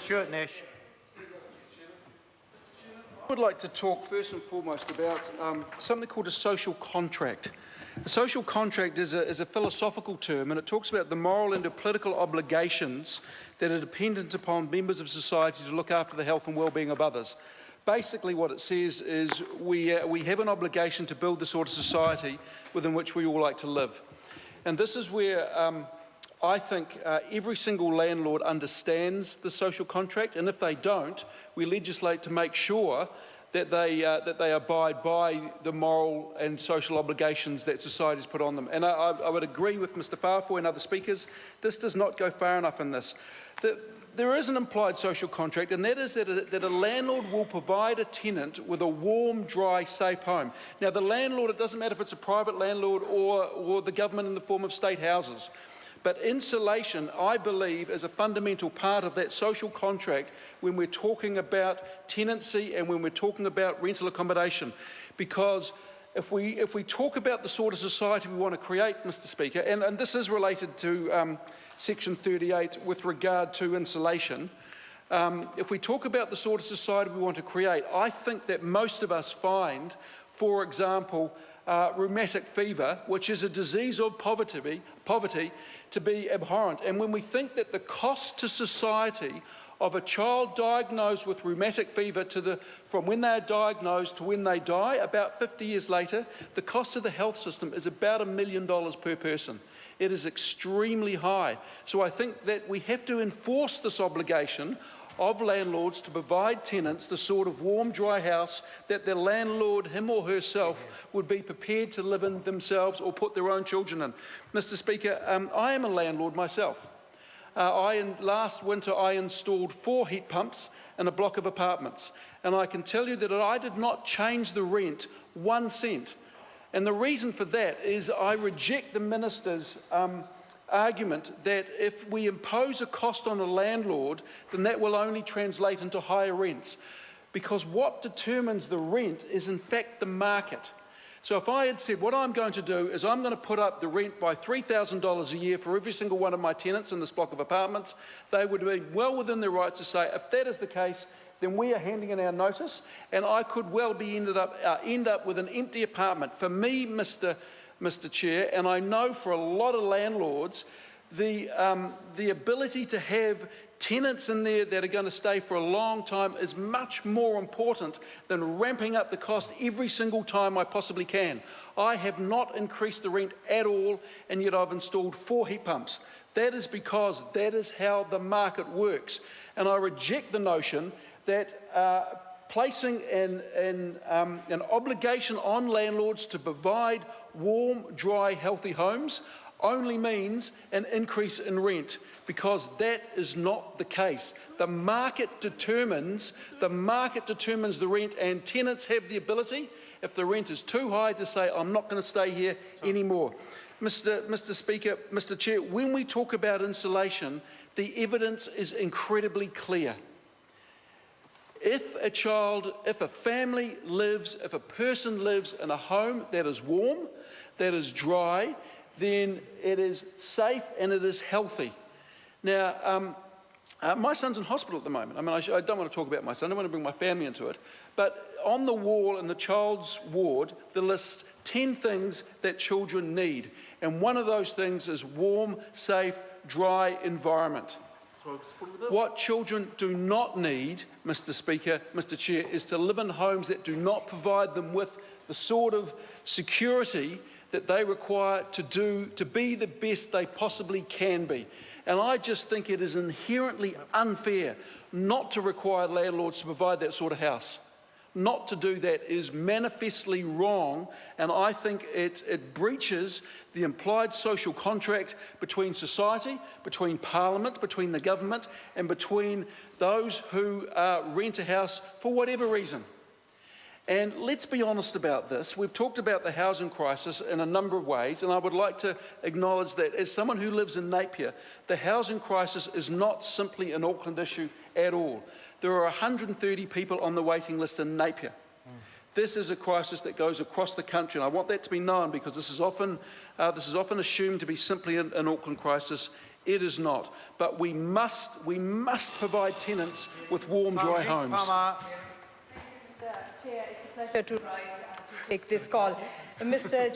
Stuart Nash. I would like to talk first and foremost about something called a social contract. A social contract is a philosophical term, and it talks about the moral and political obligations that are dependent upon members of society to look after the health and well-being of others. Basically what it says is we have an obligation to build the sort of society within which we all like to live. And this is where I think every single landlord understands the social contract, and if they don't, we legislate to make sure that they abide by the moral and social obligations that society has put on them. And I would agree with Mr Farfoy and other speakers, this does not go far enough in this. There is an implied social contract, and that is that a landlord will provide a tenant with a warm, dry, safe home. Now the landlord, it doesn't matter if it's a private landlord or the government in the form of state houses. But insulation, I believe, is a fundamental part of that social contract when we're talking about tenancy and when we're talking about rental accommodation. Because if we talk about the sort of society we want to create, Mr Speaker, and this is related to Section 38 with regard to insulation, if we talk about the sort of society we want to create, I think that most of us find, for example, rheumatic fever, which is a disease of poverty, to be abhorrent. And when we think that the cost to society of a child diagnosed with rheumatic fever from when they are diagnosed to when they die, about 50 years later, the cost of the health system is about $1 million per person. It is extremely high. So I think that we have to enforce this obligation of landlords to provide tenants the sort of warm, dry house that the landlord, him or herself, would be prepared to live in themselves or put their own children in. Mr Speaker, I am a landlord myself. Last winter I installed 4 heat pumps in a block of apartments, and I can tell you that I did not change the rent 1 cent. And the reason for that is I reject the Minister's argument that if we impose a cost on a landlord, then that will only translate into higher rents. Because what determines the rent is in fact the market. So if I had said what I'm going to do is I'm going to put up the rent by $3,000 a year for every single one of my tenants in this block of apartments, they would be well within their right to say, if that is the case, then we are handing in our notice, and I could well be end up with an empty apartment. For me, Mr Chair, and I know for a lot of landlords, the ability to have tenants in there that are going to stay for a long time is much more important than ramping up the cost every single time I possibly can. I have not increased the rent at all, and yet I've installed 4 heat pumps. That is because that is how the market works. And I reject the notion that placing an obligation on landlords to provide warm, dry, healthy homes only means an increase in rent, because that is not the case. The market determines the rent, and tenants have the ability, if the rent is too high, to say, I'm not going to stay here anymore. Mr Speaker, Mr Chair, when we talk about insulation, the evidence is incredibly clear. If a family lives, if a person lives in a home that is warm, that is dry, then it is safe and it is healthy. Now, my son's in hospital at the moment. I mean, I don't want to talk about my son, I don't want to bring my family into it, but on the wall in the child's ward, there lists 10 things that children need, and one of those things is warm, safe, dry environment. What children do not need, Mr Speaker, Mr Chair, is to live in homes that do not provide them with the sort of security that they require to be the best they possibly can be. And I just think it is inherently unfair not to require landlords to provide that sort of house. Not to do that is manifestly wrong, and I think it breaches the implied social contract between society, between Parliament, between the government, and between those who rent a house for whatever reason. And let's be honest about this. We've talked about the housing crisis in a number of ways, and I would like to acknowledge that as someone who lives in Napier, the housing crisis is not simply an Auckland issue at all. There are 130 people on the waiting list in Napier. This is a crisis that goes across the country, and I want that to be known, because this is often assumed to be simply an Auckland crisis. It is not. But we must provide tenants with warm, dry homes. Mr. Chair, it's a pleasure to rise and to take this call. Mr.